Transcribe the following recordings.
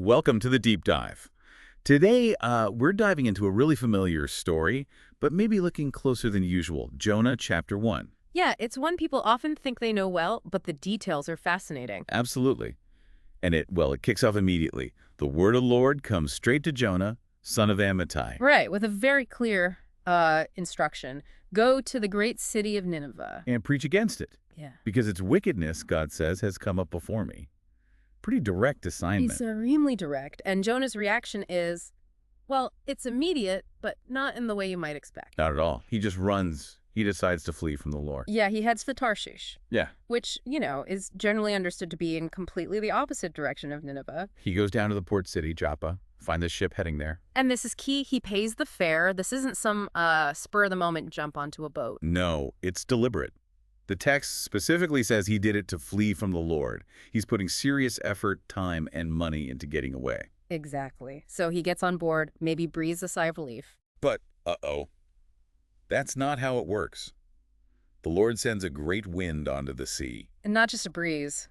Welcome to the Deep Dive. Today, we're diving into a really familiar story, but maybe looking closer than usual. Jonah, chapter 1. Yeah, it's one people often think they know well, but the details are fascinating. Absolutely. And it kicks off immediately. The word of the Lord comes straight to Jonah, son of Amittai. Right, with a very clear instruction. Go to the great city of Nineveh. And preach against it. Yeah. Because its wickedness, God says, has come up before me. Pretty direct assignment. Extremely direct. And Jonah's reaction is, well, it's immediate, but not in the way you might expect. Not at all. He just runs. He decides to flee from the Lord. Yeah, he heads for Tarshish. Yeah. Which, is generally understood to be in completely the opposite direction of Nineveh. He goes down to the port city, Joppa, find the ship heading there. And this is key. He pays the fare. This isn't some spur-of-the-moment jump onto a boat. No, it's deliberate. The text specifically says he did it to flee from the Lord. He's putting serious effort, time, and money into getting away. Exactly. So he gets on board, maybe breathes a sigh of relief. But, that's not how it works. The Lord sends a great wind onto the sea. And not just a breeze,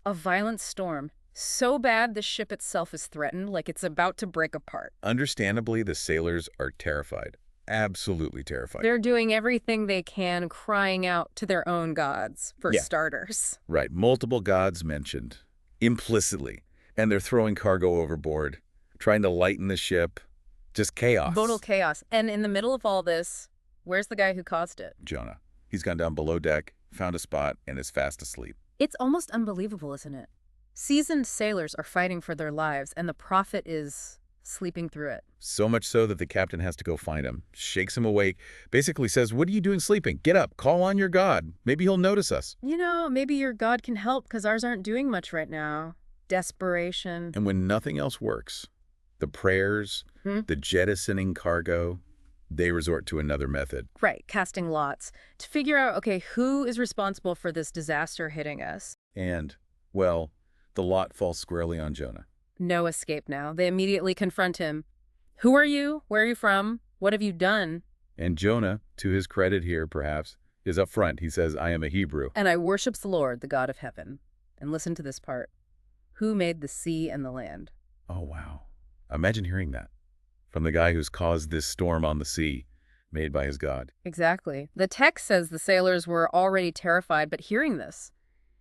a violent storm. So bad the ship itself is threatened, like it's about to break apart. Understandably, the sailors are terrified. Absolutely terrified. They're doing everything they can, crying out to their own gods, for starters. Right. Multiple gods mentioned, implicitly. And they're throwing cargo overboard, trying to lighten the ship. Just chaos. Total chaos. And in the middle of all this, where's the guy who caused it? Jonah. He's gone down below deck, found a spot, and is fast asleep. It's almost unbelievable, isn't it? Seasoned sailors are fighting for their lives, and the prophet is sleeping through it. So much so that the captain has to go find him, shakes him awake, basically says, "What are you doing sleeping? Get up, call on your God. Maybe he'll notice us." Maybe your God can help because ours aren't doing much right now. Desperation. And when nothing else works, the prayers, the jettisoning cargo, they resort to another method. Right, casting lots to figure out, okay, who is responsible for this disaster hitting us? And, the lot falls squarely on Jonah. No escape now. They immediately confront him. Who are you? Where are you from? What have you done? And Jonah, to his credit here, perhaps, is up front. He says, "I am a Hebrew. And I worships the Lord, the God of heaven." And listen to this part. Who made the sea and the land? Oh, wow. Imagine hearing that from the guy who's caused this storm on the sea, made by his God. Exactly. The text says the sailors were already terrified, but hearing this,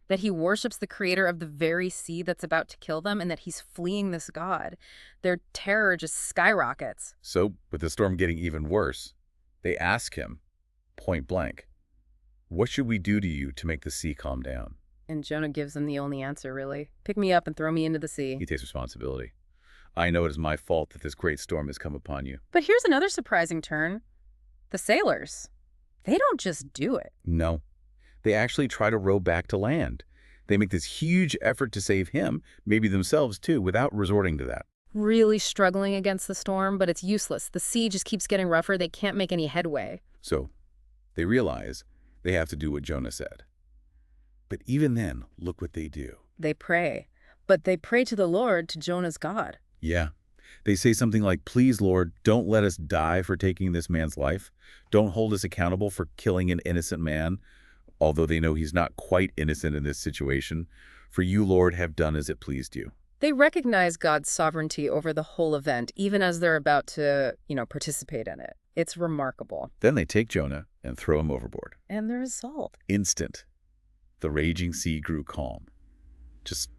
that he worships the creator of the very sea that's about to kill them and that he's fleeing this God, their terror just skyrockets. So, with the storm getting even worse, they ask him, point blank, "What should we do to you to make the sea calm down?" And Jonah gives them the only answer, really. Pick me up and throw me into the sea. He takes responsibility. "I know it is my fault that this great storm has come upon you." But here's another surprising turn. The sailors, they don't just do it. No. They actually try to row back to land. They make this huge effort to save him, maybe themselves too, without resorting to that. Really struggling against the storm, but it's useless. The sea just keeps getting rougher. They can't make any headway. So, they realize they have to do what Jonah said. But even then, look what they do. They pray. But they pray to the Lord, to Jonah's God. Yeah. They say something like, "Please, Lord, don't let us die for taking this man's life. Don't hold us accountable for killing an innocent man," although they know he's not quite innocent in this situation. "For you, Lord, have done as it pleased you." They recognize God's sovereignty over the whole event, even as they're about to, participate in it. It's remarkable. Then they take Jonah and throw him overboard. And the result? Instant. The raging sea grew calm. Just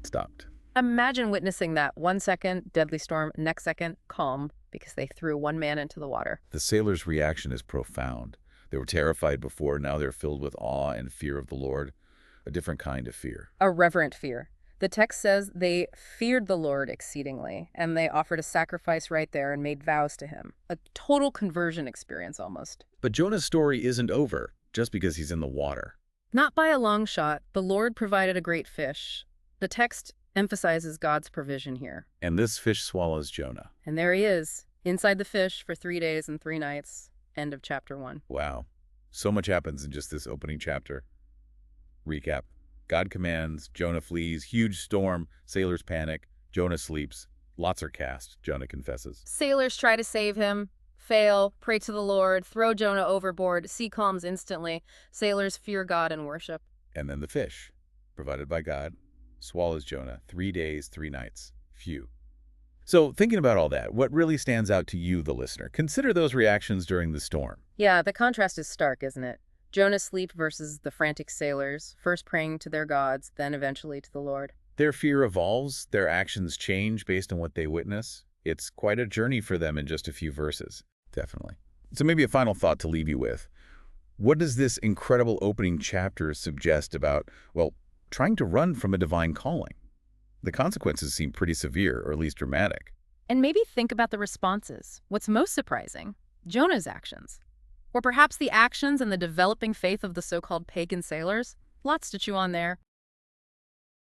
stopped. Imagine witnessing that. 1 second, deadly storm, next second, calm, because they threw one man into the water. The sailors' reaction is profound. They were terrified before, now they're filled with awe and fear of the Lord. A different kind of fear. A reverent fear. The text says they feared the Lord exceedingly, and they offered a sacrifice right there and made vows to him. A total conversion experience almost. But Jonah's story isn't over just because he's in the water. Not by a long shot. The Lord provided a great fish. The text emphasizes God's provision here. And this fish swallows Jonah. And there he is, inside the fish for 3 days and 3 nights. End of chapter 1. Wow. So much happens in just this opening chapter. Recap. God commands, Jonah flees, huge storm, sailors panic, Jonah sleeps, lots are cast, Jonah confesses. Sailors try to save him, fail, pray to the Lord, throw Jonah overboard, sea calms instantly. Sailors fear God and worship. And then the fish, provided by God, swallows Jonah. 3 days, 3 nights. Phew. So thinking about all that, what really stands out to you, the listener? Consider those reactions during the storm. Yeah, the contrast is stark, isn't it? Jonah's sleep versus the frantic sailors, first praying to their gods, then eventually to the Lord. Their fear evolves, their actions change based on what they witness. It's quite a journey for them in just a few verses. Definitely. So maybe a final thought to leave you with. What does this incredible opening chapter suggest about, well, trying to run from a divine calling? The consequences seem pretty severe, or at least dramatic. And maybe think about the responses. What's most surprising? Jonah's actions. Or perhaps the actions and the developing faith of the so-called pagan sailors? Lots to chew on there.